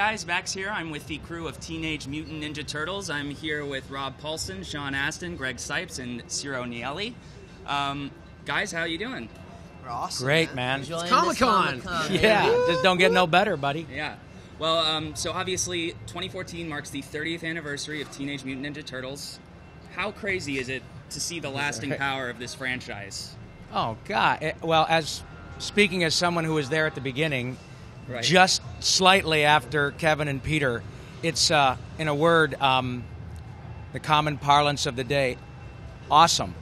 guys, Max here. I'm with the crew of Teenage Mutant Ninja Turtles. I'm here with Rob Paulson, Sean Astin, Greg Sipes, and Ciro Nieli. Guys, how you doing? We're awesome. Great, man. It's Comic-Con. Yeah, just don't get no better, buddy. Yeah. Well, so obviously, 2014 marks the 30th anniversary of Teenage Mutant Ninja Turtles. How crazy is it to see the lasting power of this franchise? Oh, God. Well, speaking as someone who was there at the beginning, Right. just slightly after Kevin and Peter, it's, in a word, the common parlance of the day, awesome.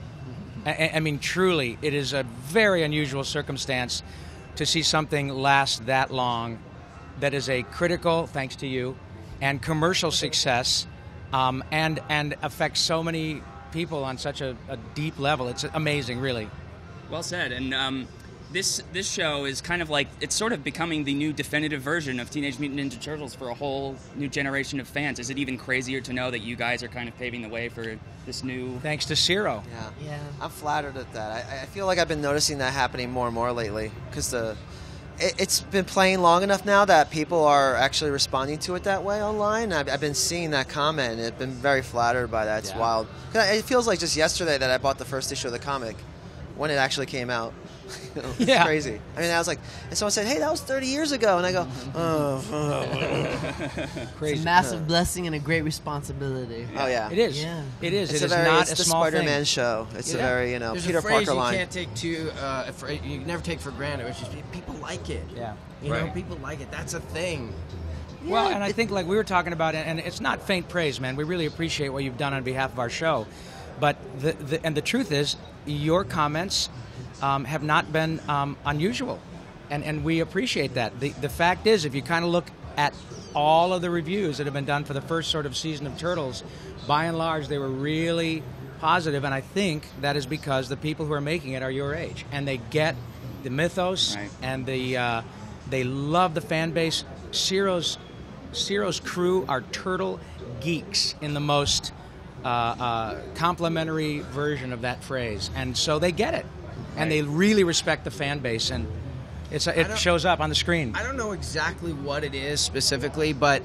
I mean, truly, it is a very unusual circumstance to see something last that long that is a critical, thanks to you, and commercial success, and affects so many people on such a deep level. It's amazing, really. Well said. And this show is kind of like, it's sort of becoming the new definitive version of Teenage Mutant Ninja Turtles for a whole new generation of fans. Is it even crazier to know that you guys are kind of paving the way for this new... Thanks to Ciro. Yeah. I'm flattered at that. I feel like I've been noticing that happening more and more lately because it's been playing long enough now that people are actually responding to it that way online. I've been seeing that comment, and I've been very flattered by that. It's wild. It feels like just yesterday that I bought the first issue of the comic when it actually came out. It's crazy. I mean, I was like, and someone said, "Hey, that was 30 years ago," and I go, Crazy. It's a massive blessing and a great responsibility. "Oh yeah, It is. Yeah. It is. It's It is very, not it's a the small Spider-Man thing. show. It's a Yeah. very, There's Peter a phrase Parker you line. can't take you never take for granted, which is people like it. Yeah. You know, Right. people like it. That's a thing. Well, and I think, like we were talking about, and it's not faint praise, man. We really appreciate what you've done on behalf of our show. But the truth is, your comments have not been unusual, and we appreciate that. The fact is, if you kind of look at all of the reviews that have been done for the first sort of season of Turtles, by and large, they were really positive, and I think that is because the people who are making it are your age, and they get the mythos, Right. and they love the fan base. Ciro's crew are turtle geeks in the most complimentary version of that phrase, and so they get it, and they really respect the fan base, and it shows up on the screen. I don't know exactly what it is specifically, but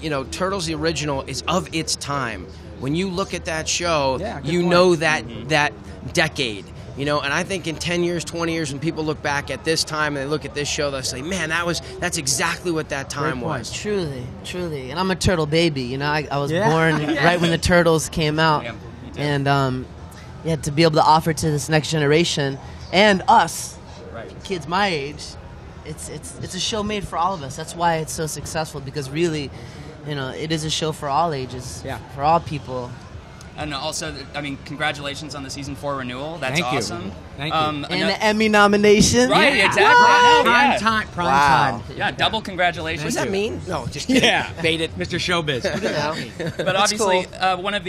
you know, Turtles the original is of its time. When you look at that show, you point. know that decade. You know, and I think in 10 years, 20 years, when people look back at this time and they look at this show, they'll say, "Man, that's exactly what that time was." Truly. And I'm a turtle baby. You know, I was born right when the Turtles came out. Yeah, me too. And to be able to offer to this next generation and us, kids my age, it's a show made for all of us. That's why it's so successful, because really, you know, it is a show for all ages, for all people. And also, I mean, congratulations on the season 4 renewal. That's Thank you. awesome. Thank you. And the Emmy nomination. Right, exactly. Prime time. Wow. Yeah, double congratulations. What does that mean? No, just kidding. Yeah, baited Mr. Showbiz. But obviously, one of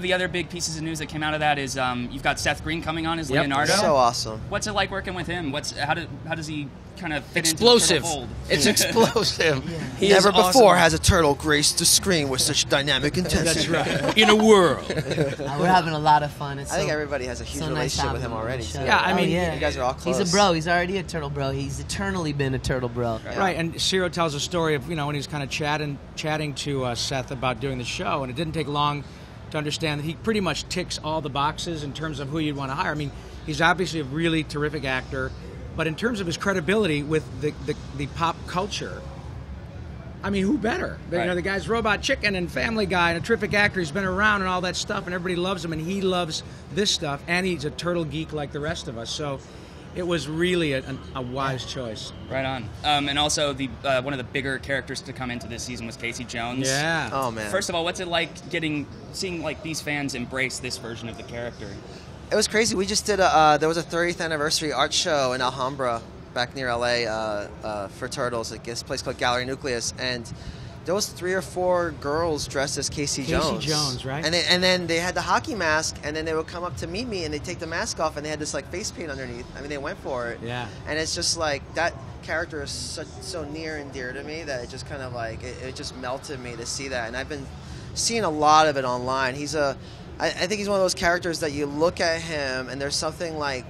the other big pieces of news that came out of that is you've got Seth Green coming on as Leonardo. So awesome. What's it like working with him? How does he kind of fit Explosive. into the turtle fold? It's explosive. He Never is awesome. before has a turtle graced the screen with such dynamic intensity. That's right. In a world. We're having a lot of fun. It's I think so- everybody has a huge so nice relationship with having him him on already. the show. too. Yeah, I mean, yeah. You guys are all close. He's a bro. He's already a turtle bro. He's eternally been a turtle bro. Right, and Ciro tells a story of, you know, when he was kind of chatting to Seth about doing the show, and it didn't take long to understand that he pretty much ticks all the boxes in terms of who you'd want to hire. I mean, he's obviously a really terrific actor, but in terms of his credibility with the pop culture, I mean, who better? You know, the guy's Robot Chicken and Family Guy, and a terrific actor. He's been around and all that stuff, and everybody loves him, and he loves this stuff, and he's a turtle geek like the rest of us. So it was really a wise choice. Right on. And also, one of the bigger characters to come into this season was Casey Jones. Yeah. Oh man. First of all, what's it like seeing like these fans embrace this version of the character? It was crazy. We just did there was a 30th anniversary art show in Alhambra, back near LA, for Turtles at this place called Gallery Nucleus, and there was 3 or 4 girls dressed as Casey Jones. Casey Jones, right? And then they had the hockey mask, and then they would come up to meet me, and they'd take the mask off, and they had this like face paint underneath. I mean, they went for it. Yeah. And it's just like that character is so near and dear to me that it just kind of like it just melted me to see that, and I've been seeing a lot of it online. I think he's one of those characters that you look at him, and there's something like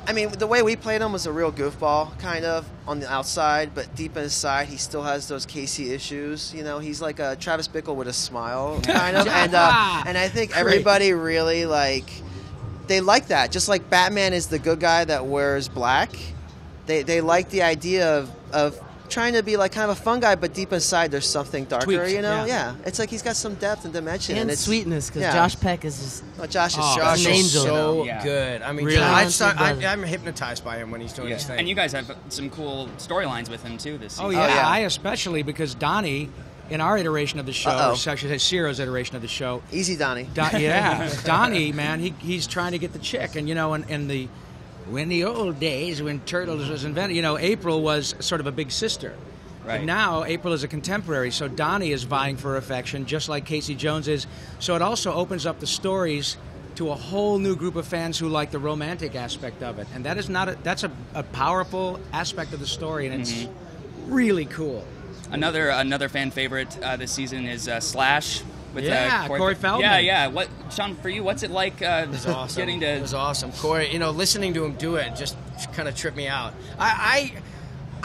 I mean, the way we played him was a real goofball, kind of, on the outside, but deep inside, he still has those Casey issues. You know, he's like a Travis Bickle with a smile, kind of. And I think everybody really, they like that. Just like Batman is the good guy that wears black, they like the idea of trying to be like kind of a fun guy, but deep inside there's something darker, Tweaked, you know? yeah. It's like he's got some depth and dimension. And it's sweetness, because yeah. Josh Peck is just... Well, Josh is Josh an is angel. so Yeah. good. I mean, Really? I'm hypnotized by him when he's doing his thing. And you guys have some cool storylines with him too this season. Oh yeah, yeah. I especially because Donnie, in our iteration of the show, Uh-oh. or I should say Ciro's iteration of the show, Easy, Donnie. Donnie, man, he's trying to get the chick, and you know, in the old days when Turtles was invented, you know, April was sort of a big sister. Right. But now April is a contemporary, so Donnie is vying for affection, just like Casey Jones is. So it also opens up the stories to a whole new group of fans who like the romantic aspect of it, and that is that's a powerful aspect of the story, and it's really cool. Another fan favorite this season is Slash. With, Yeah, Corey Feldman. Yeah. What, Sean, for you, what's it like It was awesome. getting to... It was awesome. Corey, you know, listening to him do it just kind of tripped me out. I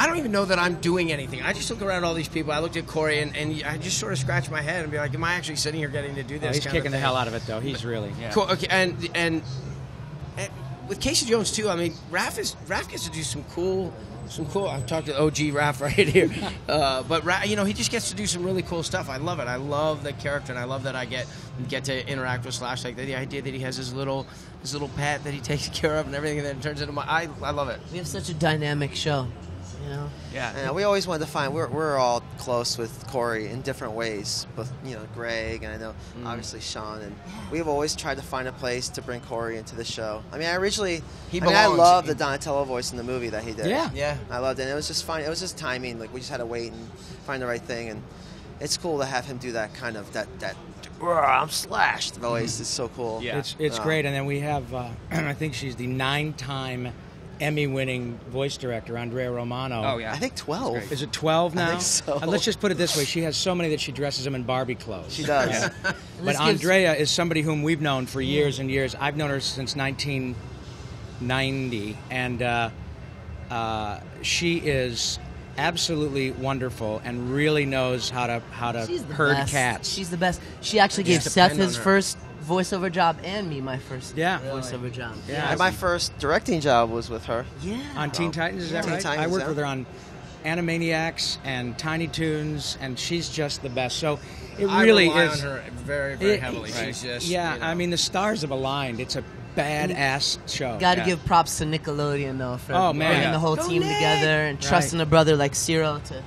don't even know that I'm doing anything. I just look around all these people. I looked at Corey, and I just sort of scratched my head and be like, am I actually sitting here getting to do this? He's kind kicking of the thing? hell out of it, though. He's really. Yeah. Cool. Okay, and with Casey Jones too. I mean, Raph gets to do some cool. I'm talking to OG Raph right here, but Raph, you know, he just gets to do some really cool stuff. I love it. I love the character, and I love that I get to interact with Slash. Like the idea that he has his little pet that he takes care of and everything, and then it turns into I love it. We have such a dynamic show, you know? Yeah. And we always wanted to find we're all close with Corey in different ways, both Greg and I know obviously Sean, and we've always tried to find a place to bring Corey into the show. I mean, I love the Donatello voice in the movie that he did. Yeah. I loved it. And it was just fun. It was just timing. Like we just had to wait and find the right thing, and it's cool to have him do that kind of that I'm slashed voice. It's so cool. Yeah. It's great, and then we have I think she's the 9-time Emmy-winning voice director, Andrea Romano. Oh, yeah. I think 12. Is it 12 now? I think so. Let's just put it this way. She has so many that she dresses them in Barbie clothes. She does. Yeah. But Andrea is somebody whom we've known for years and years. I've known her since 1990, and she is absolutely wonderful and really knows how to She's the herd best. cats. She's the best. She actually gave Just Seth depend on his her. first voiceover job and me my first Yeah. voiceover job. Yeah. And my first directing job was with her. Yeah. On Teen Titans, is that Teen right? Titans, I worked yeah. with her on Animaniacs and Tiny Toons, and she's just the best. So it I really rely is. on her very, very It- heavily. right. She's just I mean, the stars have aligned. It's a badass show. Got to Yeah. give props to Nickelodeon though for Oh, man. bringing Yeah. the whole Go team Nick! together and Right. trusting a brother like Ciro to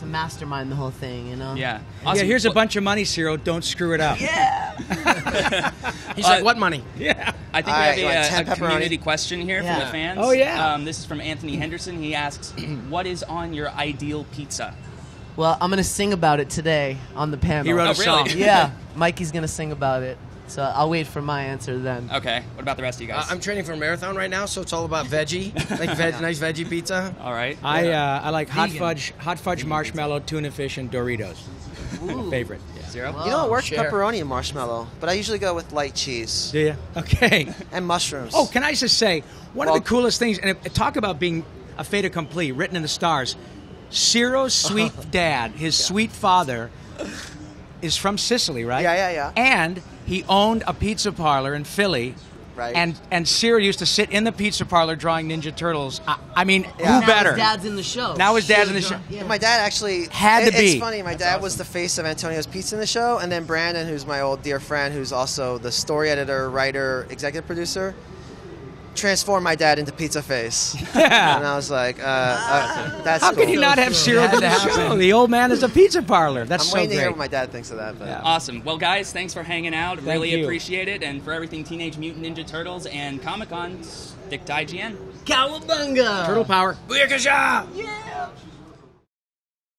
mastermind the whole thing. You know. Yeah. Yeah, Awesome. here's a Well, bunch of money, Ciro. Don't screw it up. Yeah. He's like, what money? Yeah. I think All right, we you want have 10 a pepperoni? community question here Yeah. from the fans. Oh, yeah. This is from Anthony Henderson. He asks, what is on your ideal pizza? Well, I'm gonna sing about it today on the panel. He wrote Oh, a song. really? Yeah, Mikey's gonna sing about it. So I'll wait for my answer then. Okay. What about the rest of you guys? I'm training for a marathon right now, so it's all about veggie, like nice veggie pizza. All right. I like hot Vegan. fudge, marshmallow, tuna fish, and Doritos. My favorite. Yeah. Zero? You know, it works Share. pepperoni and marshmallow, but I usually go with light cheese Do you? Okay. and mushrooms. Oh, can I just say one of Well- the coolest things? And talk about being a fait accompli, written in the stars. Ciro's sweet dad, his sweet father, is from Sicily, right? Yeah. And he owned a pizza parlor in Philly. Right. And Ciro used to sit in the pizza parlor drawing Ninja Turtles. I mean, Yeah. who better? Now his dad's in the show. Now his dad's in the show. Yeah. My dad actually Had to It's be. funny. My dad was the face of Antonio's Pizza in the show, and then Brandon, who's my old dear friend, who's also the story editor, writer, executive producer, transformed my dad into Pizza Face. Yeah. And I was like, that's How cool. can you not have Ciro Had do to the happen. show? The old man is a pizza parlor. That's I'm so waiting to hear great. what my dad thinks of that. But Yeah. Awesome. Well, guys, thanks for hanging out. Thank Really you. appreciate it. And for everything Teenage Mutant Ninja Turtles and Comic-Con, stick to IGN. Cowabunga! Turtle power. Booyakasha! Yeah.